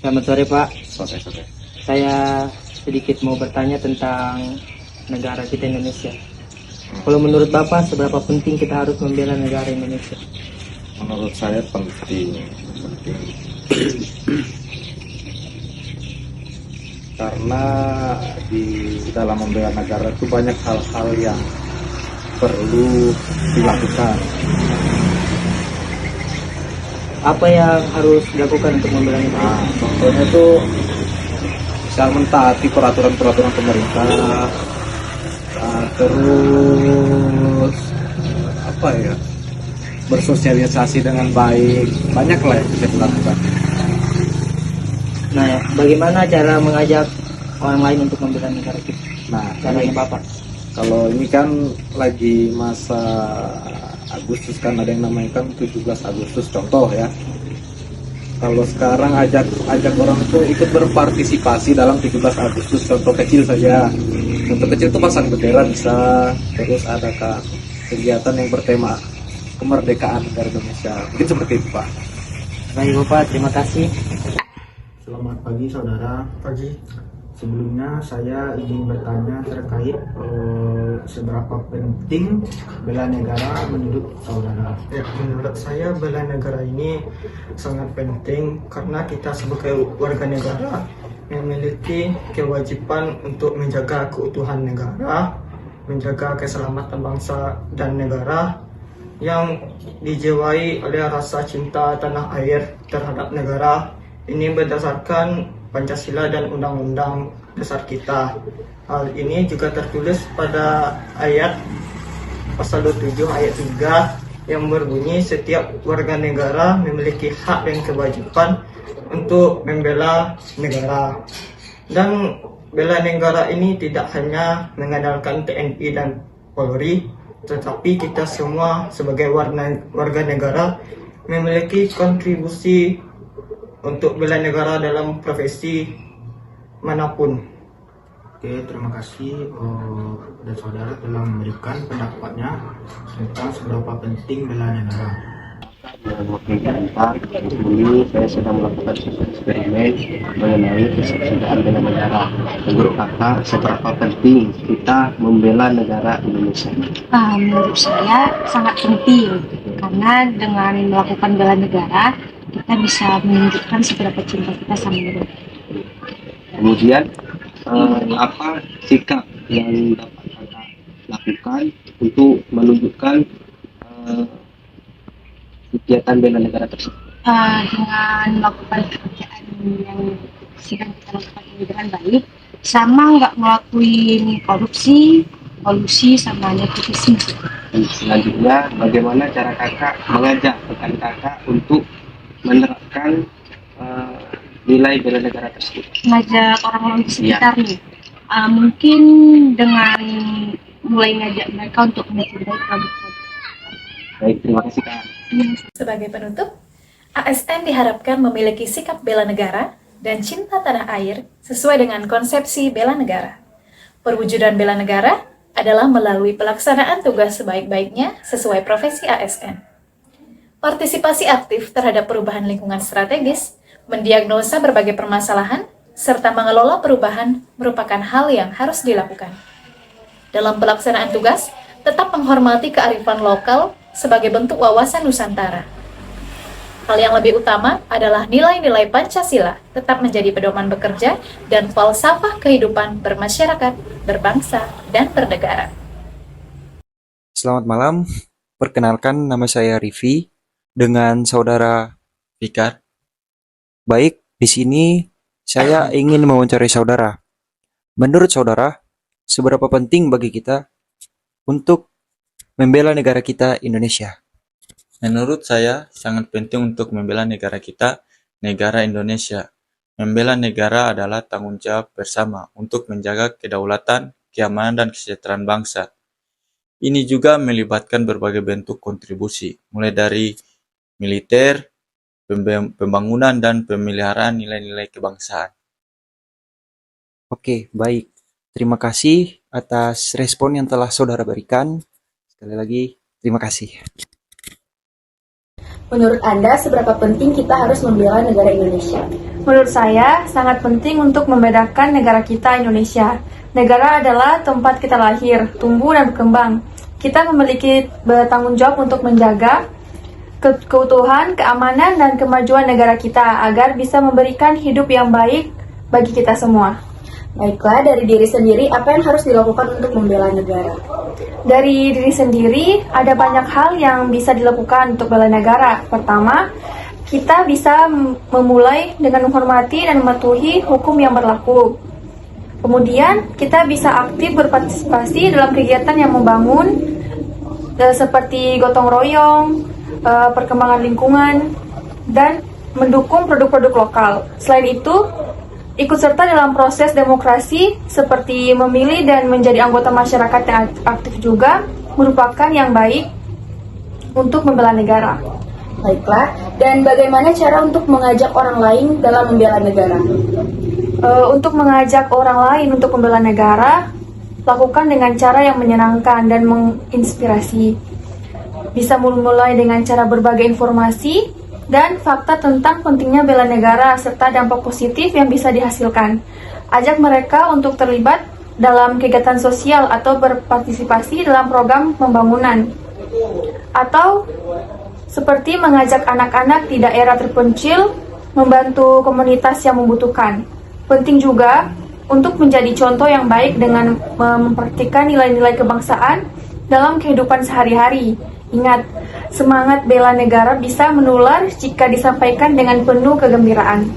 Selamat sore Pak, Sore-sore. saya sedikit mau bertanya tentang negara kita Indonesia. Kalau menurut Bapak, seberapa penting kita harus membela negara Indonesia? Menurut saya penting karena di dalam membela negara itu banyak hal-hal yang perlu dilakukan. Apa yang harus dilakukan untuk membela negara? Nah, contohnya itu misal mentaati peraturan-peraturan pemerintah, terus apa ya, bersosialisasi dengan baik, banyak lah yang bisa dilakukan. Nah, bagaimana cara mengajak orang lain untuk membela negara kita? Nah, Caranya Bapak? kalau ini kan lagi masa Agustus, kan ada yang namanya kan 17 Agustus contoh ya. Kalau sekarang ajak orang tuh ikut berpartisipasi dalam 17 Agustus, contoh kecil saja. Contoh kecil itu pasang bendera bisa, terus ada kegiatan yang bertema kemerdekaan negara Indonesia. Mungkin seperti itu, Pak. Baik Bapak, terima kasih. Selamat pagi saudara. Pagi. Sebelumnya saya ingin bertanya terkait seberapa penting bela negara menurut saudara. Ya, menurut saya bela negara ini sangat penting karena kita sebagai warga negara memiliki kewajiban untuk menjaga keutuhan negara, menjaga keselamatan bangsa dan negara yang dijiwai oleh rasa cinta tanah air terhadap negara. Ini berdasarkan Pancasila dan Undang-Undang Dasar kita. Hal ini juga tertulis pada ayat pasal 27 ayat 3 yang berbunyi setiap warga negara memiliki hak dan kewajiban untuk membela negara. Dan bela negara ini tidak hanya mengandalkan TNI dan Polri, tetapi kita semua sebagai warga negara memiliki kontribusi untuk bela negara dalam profesi manapun. Oke, terima kasih dan saudara telah memberikan pendapatnya tentang seberapa penting bela negara. Ini saya sedang melakukan eksperimen mengenai kesusilaan bela negara. Menurut kakak, seberapa penting kita membela negara Indonesia? Menurut saya sangat penting karena dengan melakukan bela negara kita bisa menunjukkan seberapa cinta kita sama negara. Kemudian apa sikap yang dapat kakak lakukan untuk menunjukkan kegiatan bela negara tersebut? Dengan melakukan pekerjaan yang sedang kita lakukan ini dengan baik, sama nggak ngelakuin korupsi, kolusi, sama nepotisme. Selanjutnya, bagaimana cara kakak mengajak rekan kakak untuk menerapkan nilai bela negara tersebut? Ngajak orang-orang di sekitar nih, mungkin dengan mulai ngajak mereka untuk mencintai produk-produk. Baik, terima kasih kak. Sebagai penutup, ASN diharapkan memiliki sikap bela negara dan cinta tanah air sesuai dengan konsepsi bela negara. Perwujudan bela negara adalah melalui pelaksanaan tugas sebaik-baiknya sesuai profesi ASN. Partisipasi aktif terhadap perubahan lingkungan strategis, mendiagnosa berbagai permasalahan, serta mengelola perubahan merupakan hal yang harus dilakukan. Dalam pelaksanaan tugas, tetap menghormati kearifan lokal sebagai bentuk wawasan Nusantara. Hal yang lebih utama adalah nilai-nilai Pancasila tetap menjadi pedoman bekerja dan falsafah kehidupan bermasyarakat, berbangsa, dan bernegara. Selamat malam, perkenalkan nama saya Rivi dengan saudara Fikar. Baik, di sini saya ingin mewawancarai saudara. Menurut saudara, seberapa penting bagi kita untuk membela negara kita Indonesia? Menurut saya, sangat penting untuk membela negara kita, negara Indonesia. Membela negara adalah tanggung jawab bersama untuk menjaga kedaulatan, keamanan, dan kesejahteraan bangsa. Ini juga melibatkan berbagai bentuk kontribusi, mulai dari militer, pembangunan, dan pemeliharaan nilai-nilai kebangsaan. Oke, baik. Terima kasih atas respon yang telah saudara berikan. Sekali lagi, terima kasih. Menurut Anda, seberapa penting kita harus membela negara Indonesia? Menurut saya, sangat penting untuk membedakan negara kita Indonesia. Negara adalah tempat kita lahir, tumbuh, dan berkembang. Kita memiliki tanggung jawab untuk menjaga keutuhan, keamanan, dan kemajuan negara kita agar bisa memberikan hidup yang baik bagi kita semua. Baiklah, dari diri sendiri, apa yang harus dilakukan untuk membela negara? Dari diri sendiri, ada banyak hal yang bisa dilakukan untuk bela negara. Pertama, kita bisa memulai dengan menghormati dan mematuhi hukum yang berlaku. Kemudian, kita bisa aktif berpartisipasi dalam kegiatan yang membangun, seperti gotong royong, perkembangan lingkungan, dan mendukung produk-produk lokal. Selain itu, ikut serta dalam proses demokrasi seperti memilih dan menjadi anggota masyarakat yang aktif juga merupakan yang baik untuk membela negara. Baiklah, dan bagaimana cara untuk mengajak orang lain dalam membela negara? Untuk mengajak orang lain untuk membela negara, lakukan dengan cara yang menyenangkan dan menginspirasi. Bisa mulai dengan cara berbagi informasi dan fakta tentang pentingnya bela negara serta dampak positif yang bisa dihasilkan. Ajak mereka untuk terlibat dalam kegiatan sosial atau berpartisipasi dalam program pembangunan. Atau seperti mengajak anak-anak di daerah terpencil membantu komunitas yang membutuhkan. Penting juga untuk menjadi contoh yang baik dengan mempraktikkan nilai-nilai kebangsaan dalam kehidupan sehari-hari. Ingat, semangat bela negara bisa menular jika disampaikan dengan penuh kegembiraan.